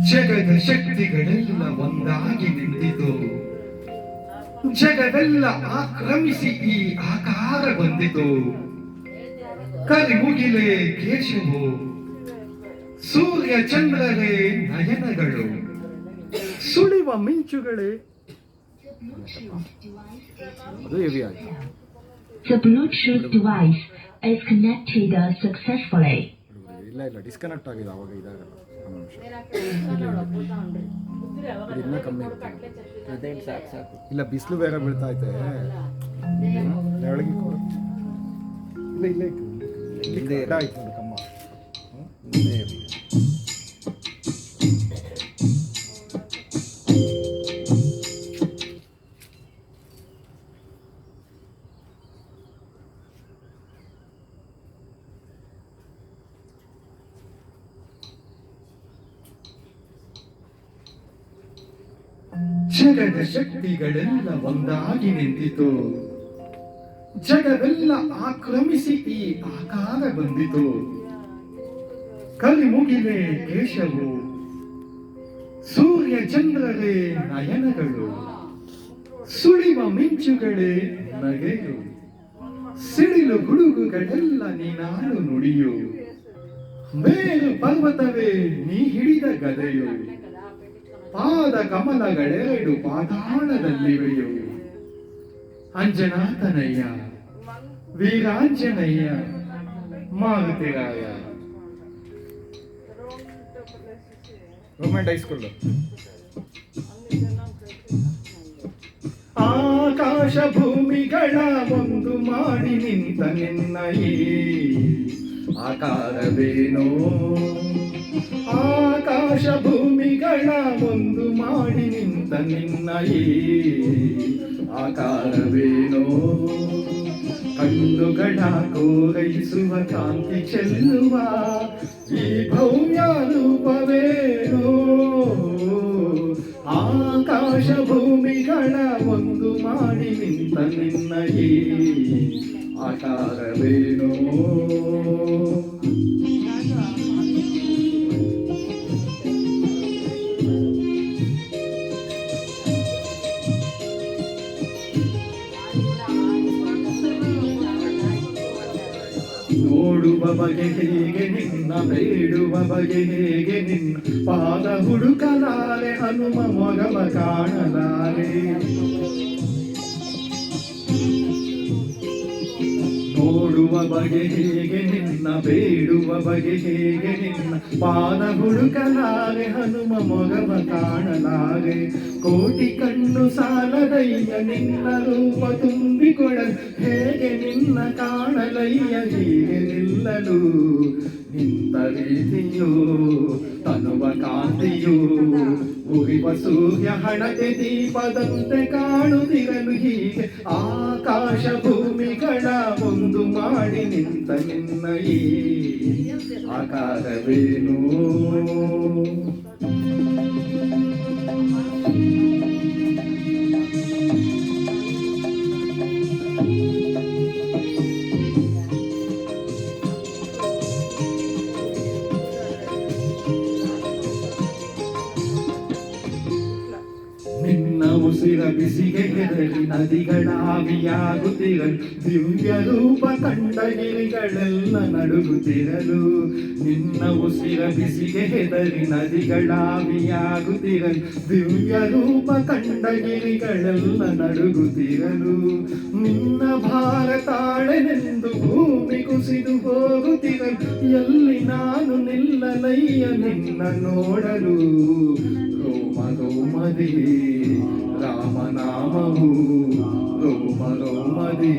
ಜಗದ ಶಕ್ತಿಗಳೆಲ್ಲ ಒಂದಾಗಿ ನಿಂತಿತು. ಜಗವೆಲ್ಲ ಆಕ್ರಮಿಸಿ ಈ ಆಕಾರ ಬಂದಿತು. ಕರಿಮುಗಿಲೇ ಕೇಶವು, ಸೂರ್ಯ ಚಂದ್ರರೇ ನಯನಗಳು, ಸುಳಿವ ಮಿಂಚುಗಳೇ. ಅದು ಹೆವಿ ಆಯ್ತು. The Bluetooth device is connected successfully. ಇಲ್ಲ ಡಿಸ್ಕನೆಕ್ಟ್ ಆಗಿದೆ. ಅವಾಗ ಇದಾಗಲ್ಲ. ಇನ್ನೂ ಕಮ್ಮಿ ಇರುತ್ತೆ. ಇಲ್ಲ ಬಿಸಿಲು ಬೇಗ ಬೀಳ್ತಾ ಐತೆ. ಇಲ್ಲ ಆಯ್ತು ನೋಡಿ ಕಮ್ಮ. ಜಗದ ಶಕ್ತಿಗಳೆಲ್ಲ ಒಂದಾಗಿ ನಿಂತಿತು. ಜಗವೆಲ್ಲ ಆಕ್ರಮಿಸಿ ಈ ಆಕಾರ ಬಂದಿತು. ಕಲಿಮುಗಿಲೇ ಕೇಶವು, ಸೂರ್ಯ ಚಂದ್ರರೇ ನಯನಗಳು, ಸುಳಿವ ಮಿಂಚುಗಳೇ ನಗೆಯು, ಸಿಡಿಲು ಗುಡುಗುಗಳೆಲ್ಲ ನೀನಾಡು ನುಡಿಯು, ಮೇರು ಪರ್ವತವೇ ನೀ ಹಿಡಿದ ಗದೆಯು, ಪಾದ ಕಮಲಗಳೆರಡು ಪಾತಾಳದಲ್ಲಿವೆಯು. ಅಂಜನಾಥನಯ್ಯ, ವೀರಾಂಜನಯ್ಯ, ಮಾರುತಿರಾಯ. Government high school. ಆಕಾಶ ಭೂಮಿಗಳ ಒಂದು ಮಾಡಿ ನಿಂತ ನಿನ್ನ ಈ ಆಕಾರವೇನೋ. ಆಕಾಶ ಭೂಮಿಗಳ ಒಂದು ಮಾಡಿ ನಿಂತ ನಿನ್ನ ಈ ಆಕಾರವೇನೋ. ಕಣ್ಣುಗಳ ಕೋರೈಸುವ ಕಾಂತಿ ಚೆಲ್ಲುವ ಈ ಭವ್ಯ ರೂಪವೇನೋ. ಆಕಾಶ ಭೂಮಿಗಳ ಒಂದು ಮಾಡಿ ನಿಂತ ನಿನ್ನ ಈ ಆಕಾರವೇನೋ. ನೋಡುವ ಬಗೆ ಹೇಗೆ ನಿನ್ನ, ಬೇಡುವ ಬಗೆ ಹೇಗೆ ನಿನ್ನ, ಪಾದ ಹುಡುಕಲಾರೆ ಹನುಮ ಮೊಗವ ಕಾಣಲಾರೆ. ನೋಡುವ ಬಗೆ ಹೇಗೆ ನಿನ್ನ, ಬೇಡುವ ಬಗೆ ಹೇಗೆ ನಿನ್ನ, ಪಾದ ಹುಡುಕಲಾರೆ ಹನುಮ ಮೊಗವ ಕಾಣಲಾರೆ. ಕೋಟಿ ಕಣ್ಣು ಸಾಲದಯ್ಯ ನಿನ್ನ ರೂಪ ತುಂಬಿಕೊಡಲು, ಹೇಗೆ ನಿನ್ನ ಕಾಣಲಯ್ಯ ಹೀಗೆ ನಿಲ್ಲಲು. ನಿಂತ ರೀತಿಯೋ ತನುವ ಕಾಂತಿಯೋ, ಉರಿವ ಸೂರ್ಯ ಹಣತೆ ದೀಪದಂತೆ ಕಾಣುತ್ತಿರಲು ಹೀಗೆ. ಆಕಾಶ ಭೂಮಿಗಳ ಒಂದು ಮಾಡಿ ನಿಂತ ನಿನ್ನ ಈ ಆಕಾರವೇನೋ. ನಿನ್ನ ಉಸಿರ ಬಿಸಿಗೆ ಹೆದರಿ ನದಿಗಳಾವಿಯಾಗುತ್ತಿರಲು, ದಿವ್ಯ ರೂಪ ಕಂಡ ಗಿರಿಗಳೆಲ್ಲ ನಡುಗುತ್ತಿರಲು. ನಿನ್ನ ಉಸಿರ ಬಿಸಿಗೆ ಹೆದರಿ ನದಿಗಳಾವಿಯಾಗುತ್ತಿರಲು, ದಿವ್ಯ ರೂಪ ಕಂಡ ಗಿರಿಗಳೆಲ್ಲ ನಡುಗುತ್ತಿರಲು. ನಿನ್ನ ಭಾರ ತಾಳೆನೆಂದು ಭೂಮಿ ಕುಸಿದು ಹೋಗುತ್ತಿರಲು, ಎಲ್ಲಿ ನಾನು ನಿಲ್ಲಲಯ್ಯ ನಿನ್ನ ನೋಡಲು. ರೋಮ ರೋಮದಿ ರಾಮನಾಮವು, ರೋಮ ರೋಮದಿ